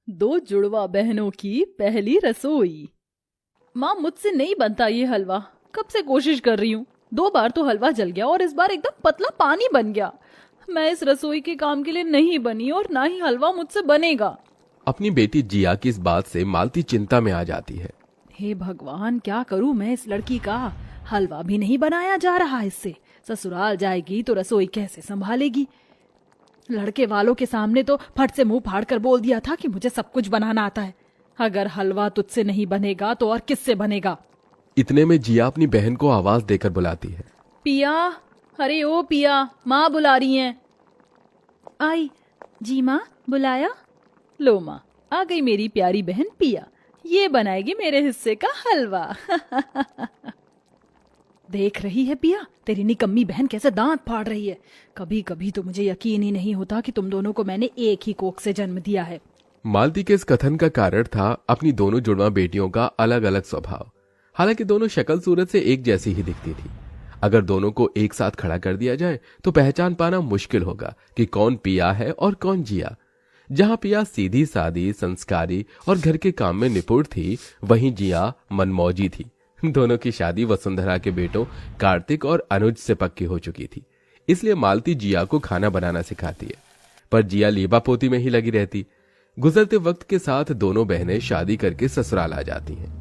दो जुड़वा बहनों की पहली रसोई। माँ, मुझसे नहीं बनता ये हलवा। कब से कोशिश कर रही हूँ। 2 बार तो हलवा जल गया और इस बार एकदम पतला पानी बन गया। मैं इस रसोई के काम के लिए नहीं बनी और ना ही हलवा मुझसे बनेगा। अपनी बेटी जिया की इस बात से मालती चिंता में आ जाती है। हे भगवान, क्या करूं मैं इस लड़की का। हलवा भी नहीं बनाया जा रहा इससे। ससुराल जाएगी तो रसोई कैसे संभालेगी। लड़के वालों के सामने तो फट से मुंह फाड़ कर बोल दिया था कि मुझे सब कुछ बनाना आता है। अगर हलवा तुझसे नहीं बनेगा तो और किससे बनेगा। इतने में जिया अपनी बहन को आवाज देकर बुलाती है। पिया, अरे ओ पिया, माँ बुला रही हैं। आई। जी माँ, बुलाया? लो माँ, आ गई मेरी प्यारी बहन पिया। ये बनाएगी मेरे हिस्से का हलवा। देख रही है पिया, तेरी निकम्मी बहन कैसे दांत फाड़ रही है। कभी कभी तो मुझे यकीन ही नहीं होता कि तुम दोनों को मैंने एक ही कोख से जन्म दिया है। मालती के इस कथन का कारण था अपनी दोनों जुड़वा बेटियों का अलग अलग स्वभाव। हालांकि दोनों शक्ल सूरत से एक जैसी ही दिखती थी। अगर दोनों को एक साथ खड़ा कर दिया जाए तो पहचान पाना मुश्किल होगा कि कौन पिया है और कौन जिया। जहां पिया सीधी सादी, संस्कारी और घर के काम में निपुण थी, वहीं जिया मनमौजी थी। दोनों की शादी वसुंधरा के बेटों कार्तिक और अनुज से पक्की हो चुकी थी। इसलिए मालती जिया को खाना बनाना सिखाती है, पर जिया लीबा पोती में ही लगी रहती। गुजरते वक्त के साथ दोनों बहनें शादी करके ससुराल आ जाती हैं।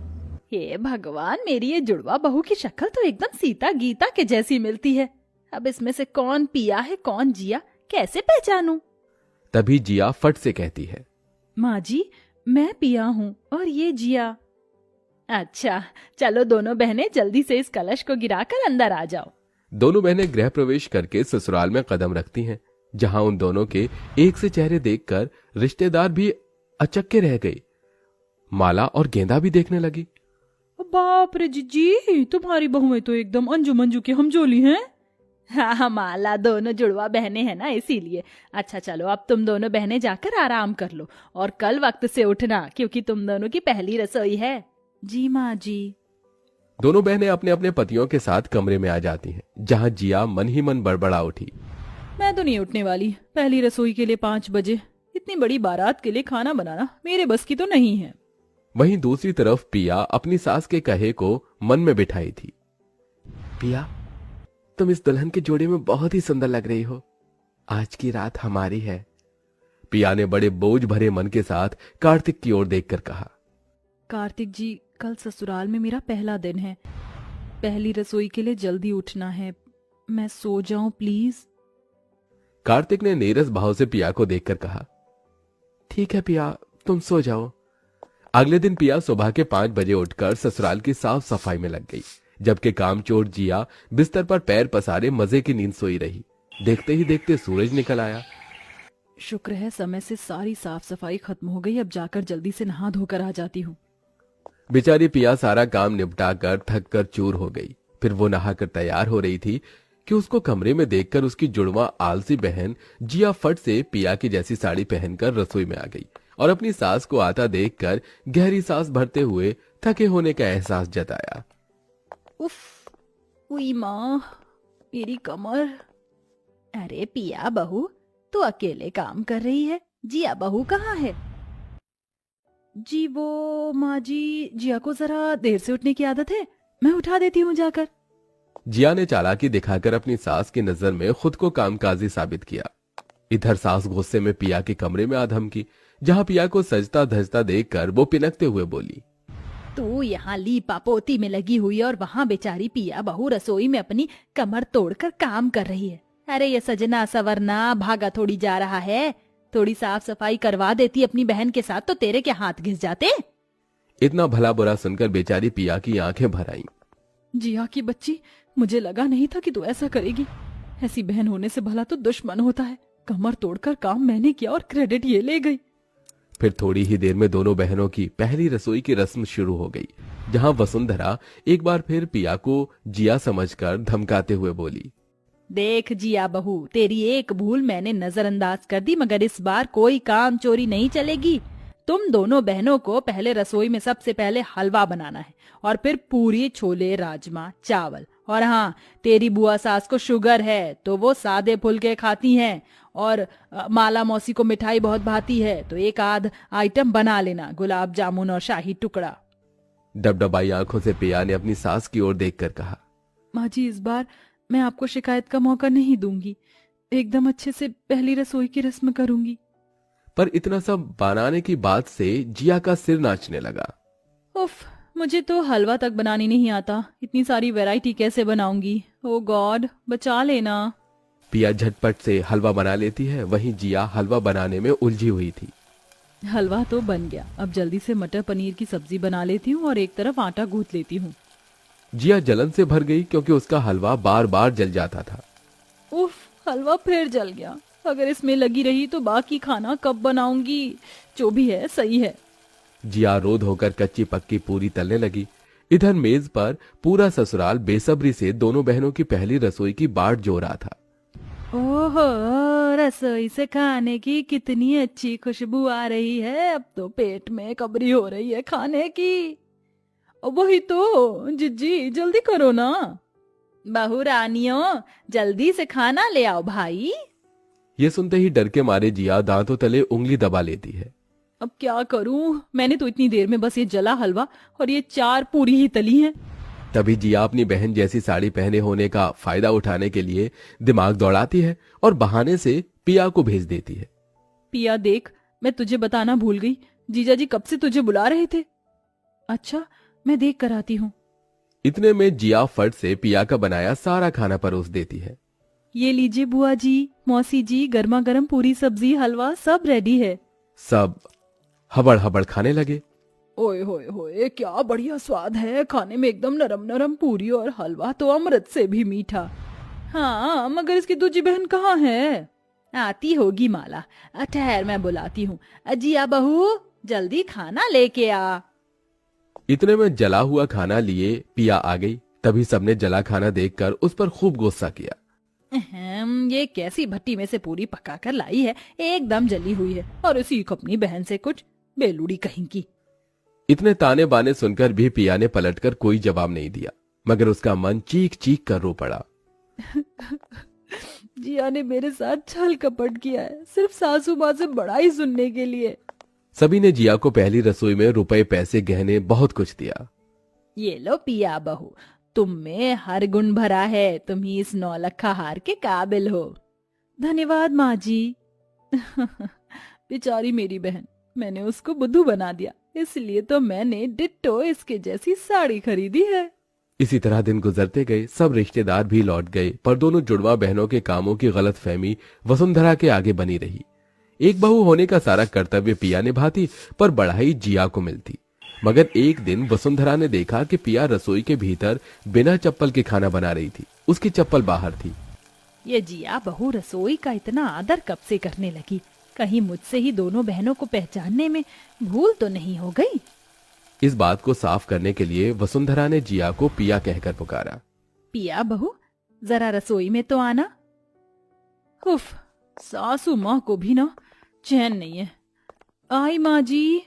हे भगवान, मेरी ये जुड़वा बहू की शक्ल तो एकदम सीता गीता के जैसी मिलती है। अब इसमें से कौन पिया है कौन जिया, कैसे पहचानूं? तभी जिया फट से कहती है, माँ जी, मैं पिया हूँ और ये जिया। अच्छा, चलो दोनों बहनें जल्दी से इस कलश को गिराकर अंदर आ जाओ। दोनों बहनें गृह प्रवेश करके ससुराल में कदम रखती हैं, जहां उन दोनों के एक से चेहरे देखकर रिश्तेदार भी अचक्के रह गए। माला और गेंदा भी देखने लगी। बाप रे जीजी, तुम्हारी बहुएं तो एकदम अंजू मंजू की हमजोली हैं। हाँ माला, दोनों जुड़वा बहनें हैं ना, इसीलिए। अच्छा चलो, अब तुम दोनों बहनें जाकर आराम कर लो और कल वक्त से उठना, क्योंकि तुम दोनों की पहली रसोई है। जी माँ जी। दोनों बहनें अपने अपने पतियों के साथ कमरे में आ जाती हैं, जहां जिया मन ही मन बड़बड़ा उठी। मैं तो नहीं उठने वाली। पहली रसोई के लिए 5 बजे। इतनी बड़ी बारात के लिए खाना बनाना मेरे बस की तो नहीं है। वहीं दूसरी तरफ पिया अपनी सास के कहे को मन में बिठाई थी। पिया, तुम इस दुल्हन के जोड़े में बहुत ही सुंदर लग रही हो। आज की रात हमारी है। पिया ने बड़े बोझ भरे मन के साथ कार्तिक की ओर देखकर कहा। कार्तिक जी, कल ससुराल में मेरा पहला दिन है। पहली रसोई के लिए जल्दी उठना है। मैं सो जाऊं प्लीज? कार्तिक ने नीरस भाव से पिया को देखकर कहा, ठीक है पिया, तुम सो जाओ। अगले दिन पिया सुबह के 5 बजे उठकर ससुराल की साफ सफाई में लग गई, जबकि कामचोर जिया बिस्तर पर पैर पसारे मजे की नींद सोई रही। देखते ही देखते सूरज निकल आया। शुक्र है समय से सारी साफ सफाई खत्म हो गई। अब जाकर जल्दी से नहा धोकर आ जाती हूँ। बेचारी पिया सारा काम निपटा कर थक कर चूर हो गई। फिर वो नहाकर तैयार हो रही थी कि उसको कमरे में देखकर उसकी जुड़वा आलसी बहन जिया फट से पिया की जैसी साड़ी पहनकर रसोई में आ गई और अपनी सास को आता देखकर गहरी सांस भरते हुए थके होने का एहसास जताया। उफ, उई माँ, मेरी कमर। अरे पिया बहू, तू अकेले काम कर रही है? जिया बहू कहाँ है? जी वो माँ जी, जिया को जरा देर से उठने की आदत है। मैं उठा देती हूँ जाकर। जिया ने चालाकी दिखाकर अपनी सास की नजर में खुद को कामकाजी साबित किया। इधर सास गुस्से में पिया के कमरे में आ धमकी, जहां पिया को सजता धजता देखकर वो पिनकते हुए बोली, तू यहाँ लीपा पोती में लगी हुई और वहाँ बेचारी पिया बहू रसोई में अपनी कमर तोड़कर काम कर रही है। अरे ये सजना सवरना भागा थोड़ी जा रहा है। थोड़ी साफ सफाई करवा देती अपनी बहन के साथ तो तेरे के हाथ घिस जाते। इतना भला बुरा सुनकर बेचारी पिया की आंखें भर आईं। जिया की बच्ची, मुझे लगा नहीं था कि तू ऐसा करेगी। ऐसी बहन होने से भला तो दुश्मन होता है। कमर तोड़कर काम मैंने किया और क्रेडिट ये ले गई। फिर थोड़ी ही देर में दोनों बहनों की पहली रसोई की रस्म शुरू हो गई, जहां वसुंधरा एक बार फिर पिया को जिया समझकर धमकाते हुए बोली, देख जिया बहू, तेरी एक भूल मैंने नजरअंदाज कर दी, मगर इस बार कोई काम चोरी नहीं चलेगी। तुम दोनों बहनों को पहले रसोई में सबसे पहले हलवा बनाना है और फिर पूरी छोले राजमा चावल। और हाँ, तेरी बुआ सास को शुगर है तो वो सादे फुलके खाती हैं और माला मौसी को मिठाई बहुत भाती है तो एक आध आइटम बना लेना, गुलाब जामुन और शाही टुकड़ा। डबडबाई आंखों से पिया ने अपनी सास की ओर देखकर कहा, माँ जी इस बार मैं आपको शिकायत का मौका नहीं दूंगी, एकदम अच्छे से पहली रसोई की रस्म करूंगी। पर इतना सब बनाने की बात से जिया का सिर नाचने लगा। उफ, मुझे तो हलवा तक बनानी नहीं आता, इतनी सारी वैरायटी कैसे बनाऊंगी? ओ गॉड, बचा लेना। पिया झटपट से हलवा बना लेती है, वहीं जिया हलवा बनाने में उलझी हुई थी। हलवा तो बन गया, अब जल्दी से मटर पनीर की सब्जी बना लेती हूँ और एक तरफ आटा गूंथ लेती हूँ। जिया जलन से भर गई क्योंकि उसका हलवा बार बार जल जाता था। उफ, हलवा फिर जल गया। अगर इसमें लगी रही तो बाकी खाना कब बनाऊंगी? जो भी है सही है। जिया रोध होकर कच्ची पक्की पूरी तलने लगी। इधर मेज पर पूरा ससुराल बेसब्री से दोनों बहनों की पहली रसोई की बाट जो रहा था। ओहो, रसोई से खाने की कितनी अच्छी खुशबू आ रही है, अब तो पेट में कबरी हो रही है खाने की। वही तो जिज्जी, जल्दी करो ना। बहू रानियों, जल्दी से खाना ले आओ भाई। ये सुनते ही डर के मारे जिया दांतों तले उंगली दबा लेती है। अब क्या करूं, मैंने तो इतनी देर में बस ये जला हलवा और ये 4 पूरी ही तली हैं। तभी जिया अपनी बहन जैसी साड़ी पहने होने का फायदा उठाने के लिए दिमाग दौड़ाती है और बहाने से पिया को भेज देती है। पिया देख, मैं तुझे बताना भूल गई, जीजा जी कब से तुझे बुला रहे थे। अच्छा, मैं देख कर आती हूँ। इतने में जिया फट से पिया का बनाया सारा खाना परोस देती है। ये लीजिए बुआ जी, मौसी जी, गर्मा गर्म पूरी सब्जी हलवा सब रेडी है। सब हबड़ हबड़ खाने लगे। ओए होए होए, क्या बढ़िया स्वाद है, खाने में एकदम नरम नरम पूरी और हलवा तो अमृत से भी मीठा। हाँ, मगर इसकी दूजी बहन कहाँ है? आती होगी माला, ठहर मैं बुलाती हूँ। जिया बहू, जल्दी खाना लेके आ। इतने में जला हुआ खाना लिए पिया आ गई। तभी सबने जला खाना देखकर उस पर खूब गुस्सा किया। ये कैसी भट्टी में से पूरी पका कर लाई है, एकदम जली हुई है, और सीख अपनी बहन से कुछ, बेलूड़ी कहीं की। इतने ताने बाने सुनकर भी पिया ने पलटकर कोई जवाब नहीं दिया, मगर उसका मन चीख चीख कर रो पड़ा। जिया ने मेरे साथ छल कपट किया है, सिर्फ सासू माँ से बड़ाई सुनने के लिए। सभी ने जिया को पहली रसोई में रुपए पैसे गहने बहुत कुछ दिया। ये लो पिया बहू, तुम में हर गुण भरा है, तुम ही इस 9 लखा हार के काबिल हो। धन्यवाद माँ जी। बेचारी मेरी बहन, मैंने उसको बुद्धू बना दिया, इसलिए तो मैंने डिट्टो इसके जैसी साड़ी खरीदी है। इसी तरह दिन गुजरते गए, सब रिश्तेदार भी लौट गए, पर दोनों जुड़वा बहनों के कामों की गलतफहमी वसुंधरा के आगे बनी रही। एक बहू होने का सारा कर्तव्य पिया निभाती, पर बढ़ाई जिया को मिलती। मगर एक दिन वसुंधरा ने देखा कि पिया रसोई के भीतर बिना चप्पल के खाना बना रही थी, उसकी चप्पल बाहर थी। ये जिया बहू रसोई का इतना आदर कब से करने लगी, कहीं मुझसे ही दोनों बहनों को पहचानने में भूल तो नहीं हो गई। इस बात को साफ करने के लिए वसुंधरा ने जिया को पिया कहकर पुकारा। पिया बहू, जरा रसोई में तो आना। उफ, सासू माँ को भी ना चैन नहीं है। आई माँ जी।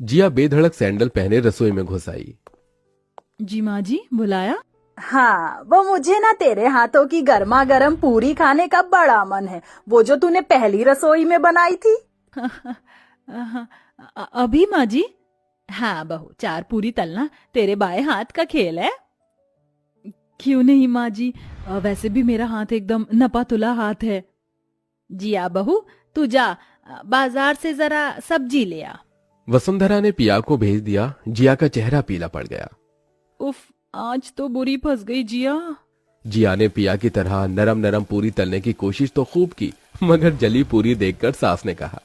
जिया बेधड़क सैंडल पहने रसोई में घुस आई। जी माँ जी, बुलाया? हाँ, वो मुझे ना तेरे हाथों की गर्मा गर्म पूरी खाने का बड़ा मन है, वो जो तूने पहली रसोई में बनाई थी। अभी माँ जी? हाँ बहू, 4 पूरी तलना तेरे बाएं हाथ का खेल है। क्यों नहीं माँ जी, वैसे भी मेरा हाथ एकदम नपा तुला हाथ है। जिया बहू, तू जा बाजार से जरा सब्जी ले आ। वसुंधरा ने पिया को भेज दिया। जिया का चेहरा पीला पड़ गया। उफ, आज तो बुरी फंस गई जिया। जिया ने पिया की तरह नरम नरम पूरी तलने की कोशिश तो खूब की, मगर जली पूरी देखकर सास ने कहा,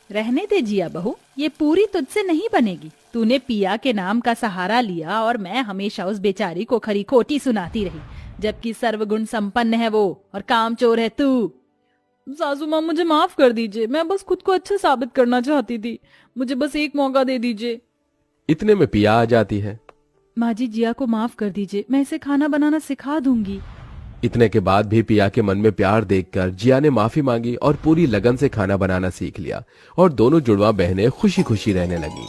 रहने दे जिया बहू, ये पूरी तुझसे नहीं बनेगी। तूने पिया के नाम का सहारा लिया और मैं हमेशा उस बेचारी को खरी खोटी सुनाती रही, जबकि सर्वगुण संपन्न है वो और कामचोर है तू। सासू माँ, मुझे माफ कर दीजिए, मैं बस खुद को अच्छा साबित करना चाहती थी, मुझे बस एक मौका दे दीजिए। इतने में पिया आ जाती है। माँ जी, जिया को माफ कर दीजिए, मैं इसे खाना बनाना सिखा दूंगी। इतने के बाद भी पिया के मन में प्यार देखकर जिया ने माफी मांगी और पूरी लगन से खाना बनाना सीख लिया और दोनों जुड़वा बहनें खुशी खुशी रहने लगी।